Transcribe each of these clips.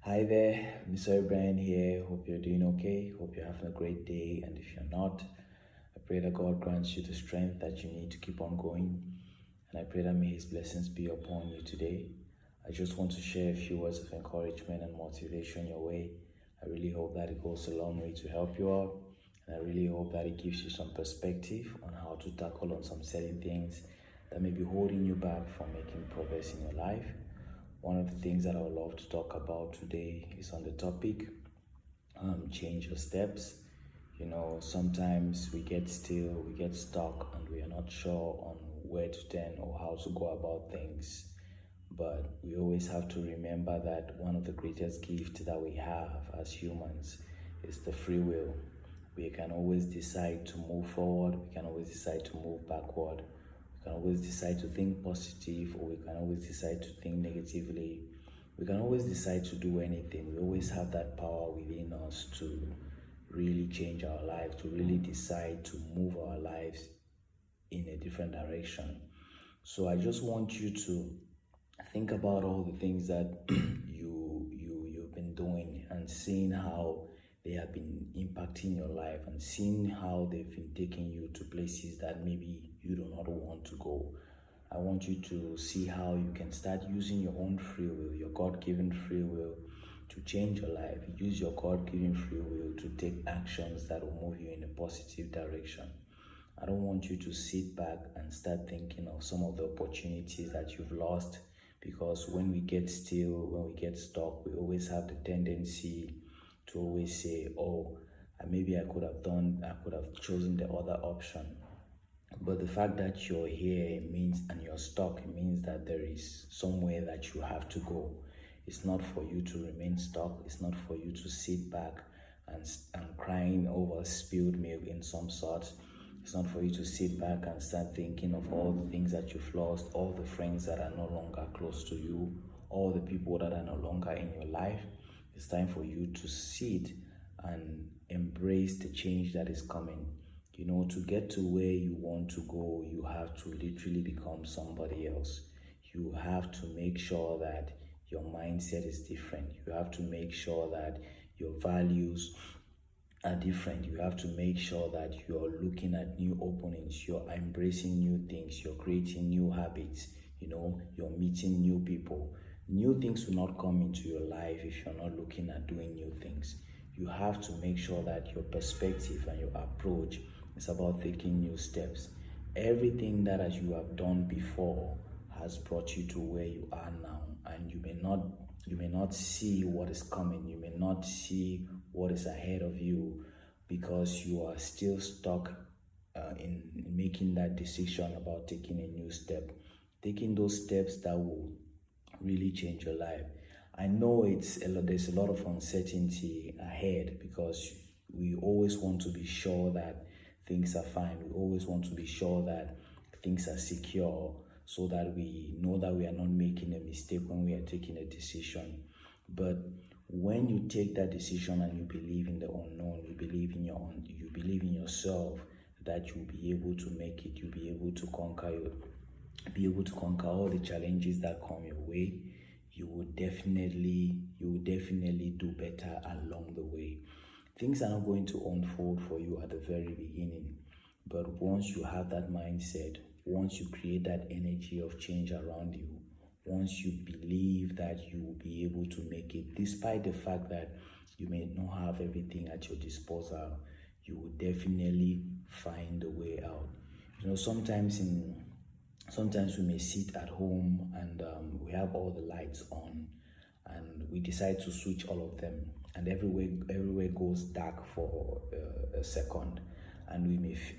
Hi there, Mr. Brian here. Hope you're doing okay. Hope you're having a great day. And if you're not, I pray that God grants you the strength that you need to keep on going. And I pray that may His blessings be upon you today. I just want to share a few words of encouragement and motivation your way. I really hope that it goes a long way to help you out. And I really hope that it gives you some perspective on how to tackle on some certain things that may be holding you back from making progress in your life. One of the things that I would love to talk about today is on the topic change your steps. Sometimes we get still, we get stuck, and we are not sure on where to turn or how to go about things. But we always have to remember that one of the greatest gifts that we have as humans is the free will. We can always decide to move forward, we can always decide to move backward. We can always decide to think positive, or we can always decide to think negatively. We can always decide to do anything. We always have that power within us to really change our life, to really decide to move our lives in a different direction. So I just want you to think about all the things that you've been doing and seeing how they have been impacting your life and seeing how they've been taking you to places that maybe you do not want to go. I want you to see how you can start using your own free will, your God-given free will, to change your life. Use your God-given free will to take actions that will move you in a positive direction. I don't want you to sit back and start thinking of some of the opportunities that you've lost, because when we get still, when we get stuck, we always have the tendency to always say, oh, maybe I could have chosen the other option. But the fact that you're here means, and you're stuck, it means that there is somewhere that you have to go. It's not for you to remain stuck. It's not for you to sit back and crying over spilled milk in some sort. It's not for you to sit back and start thinking of all the things that you've lost, all the friends that are no longer close to you, all the people that are no longer in your life. It's time for you to sit and embrace the change that is coming. To get to where you want to go, you have to literally become somebody else. You have to make sure that your mindset is different. You have to make sure that your values are different. You have to make sure that you're looking at new openings, you're embracing new things, you're creating new habits, you're meeting new people. New things will not come into your life if you're not looking at doing new things. You have to make sure that your perspective and your approach is about taking new steps. Everything that as you have done before has brought you to where you are now, and you may not see what is coming. You may not see what is ahead of you because you are still stuck in making that decision about taking a new step, taking those steps that will really change your life. I know there's a lot of uncertainty ahead because we always want to be sure that things are fine. We always want to be sure that things are secure, so that we know that we are not making a mistake when we are taking a decision. But when you take that decision and you believe in the unknown, you believe in yourself, that you'll be able to make it, you'll be able to conquer all the challenges that come your way. You will definitely do better along the way. Things are not going to unfold for you at the very beginning, but once you have that mindset, once you create that energy of change around you, once you believe that you will be able to make it, despite the fact that you may not have everything at your disposal, you will definitely find a way out. Sometimes we may sit at home and we have all the lights on, and we decide to switch all of them, and everywhere goes dark for a second, and we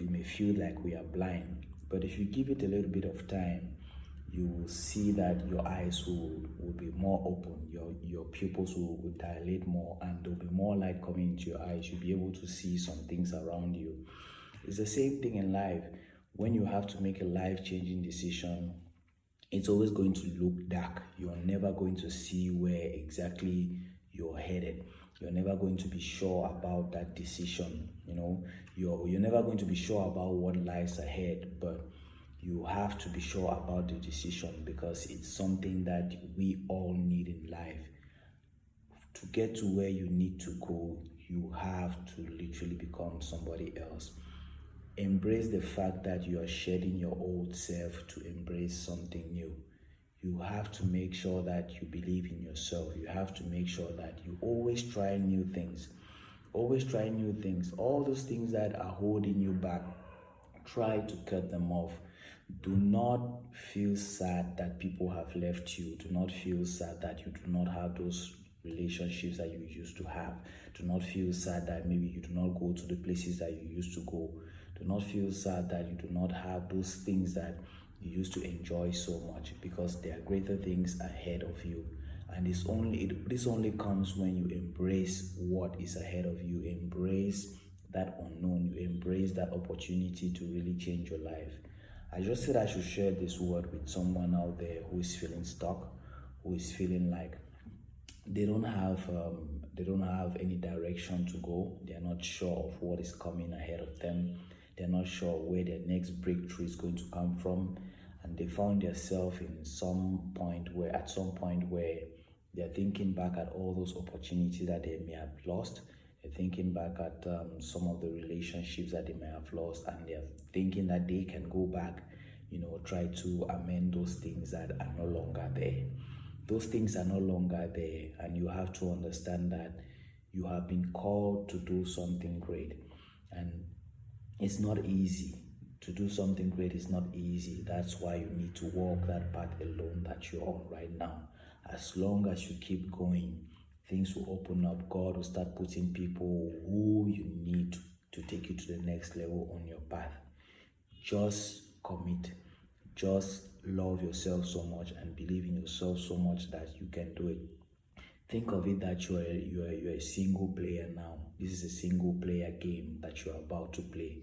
may feel like we are blind. But if you give it a little bit of time, you will see that your eyes will be more open, your pupils will dilate more, and there'll be more light coming into your eyes. You'll be able to see some things around you. It's the same thing in life. When you have to make a life-changing decision, it's always going to look dark. You're never going to see where exactly you're headed. You're never going to be sure about that decision. You're never going to be sure about what lies ahead, but you have to be sure about the decision, because it's something that we all need in life to get to where you need to go, you have to literally become somebody else. Embrace the fact that you are shedding your old self to embrace something new. You have to make sure that you believe in yourself. You have to make sure that you always try new things. Always try new things. All those things that are holding you back, try to cut them off. Do not feel sad that people have left you. Do not feel sad that you do not have those relationships that you used to have. Do not feel sad that maybe you do not go to the places that you used to go. Do not feel sad that you do not have those things that you used to enjoy so much, because there are greater things ahead of you. And this only comes when you embrace what is ahead of you. Embrace that unknown. You embrace that opportunity to really change your life. I just said I should share this word with someone out there who is feeling stuck, who is feeling like they don't have any direction to go. They're not sure of what is coming ahead of them. They're not sure where their next breakthrough is going to come from, and they found themselves at some point where they're thinking back at all those opportunities that they may have lost. They're thinking back at some of the relationships that they may have lost, and they're thinking that they can go back, try to amend those things that are no longer there. Those things are no longer there, and you have to understand that you have been called to do something great, and it's not easy. To do something great is not easy. That's why you need to walk that path alone that you're on right now. As long as you keep going, things will open up. God will start putting people who you need to take you to the next level on your path. Just commit. Just love yourself so much and believe in yourself so much that you can do it. Think of it that you're a single player now. This is a single player game that you're about to play.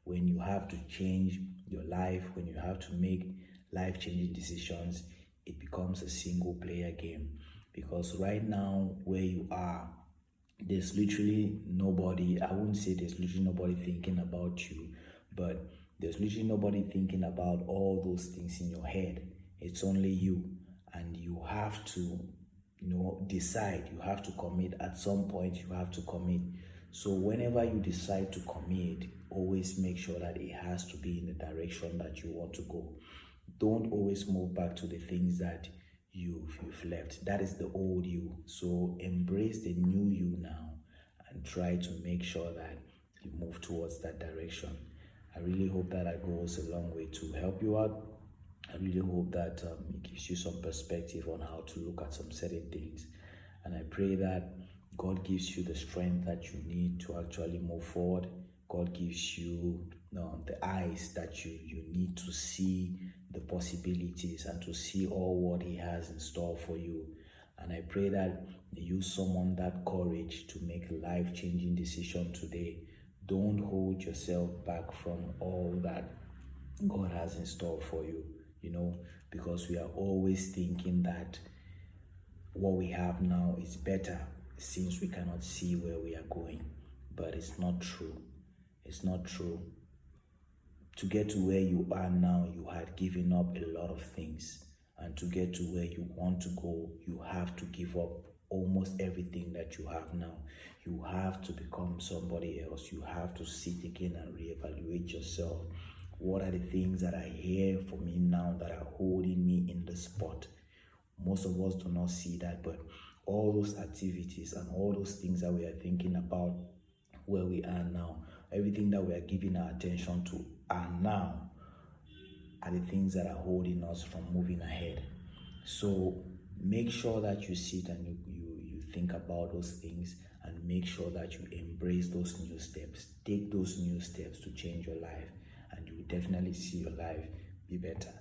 When you have to change your life, when you have to make life-changing decisions, it becomes a single player game. Because right now, where you are, there's literally nobody. I wouldn't say there's literally nobody thinking about you, but there's literally nobody thinking about all those things in your head. It's only you, and you have to decide. You have to commit. At some point you have to commit. So whenever you decide to commit, always make sure that it has to be in the direction that you want to go. Don't always move back to the things that you've left. That is the old you. So embrace the new you now and try to make sure that you move towards that direction. I really hope that goes a long way to help you out. I really hope that it gives you some perspective on how to look at some certain things. And I pray that God gives you the strength that you need to actually move forward. God gives you the eyes that you need to see the possibilities and to see all what He has in store for you. And I pray that you summon that courage to make a life-changing decision today. Don't hold yourself back from all that God has in store for you, because we are always thinking that what we have now is better since we cannot see where we are going. But it's not true. It's not true. To get to where you are now, you had given up a lot of things. And to get to where you want to go, you have to give up almost everything that you have now. You have to become somebody else. You have to sit again and reevaluate yourself. What are the things that are here for me now that are holding me in the spot? Most of us do not see that, but all those activities and all those things that we are thinking about where we are now, everything that we are giving our attention to are now are the things that are holding us from moving ahead. So make sure that you sit and you think about those things, and make sure that you embrace those new steps. Take those new steps to change your life, and you will definitely see your life be better.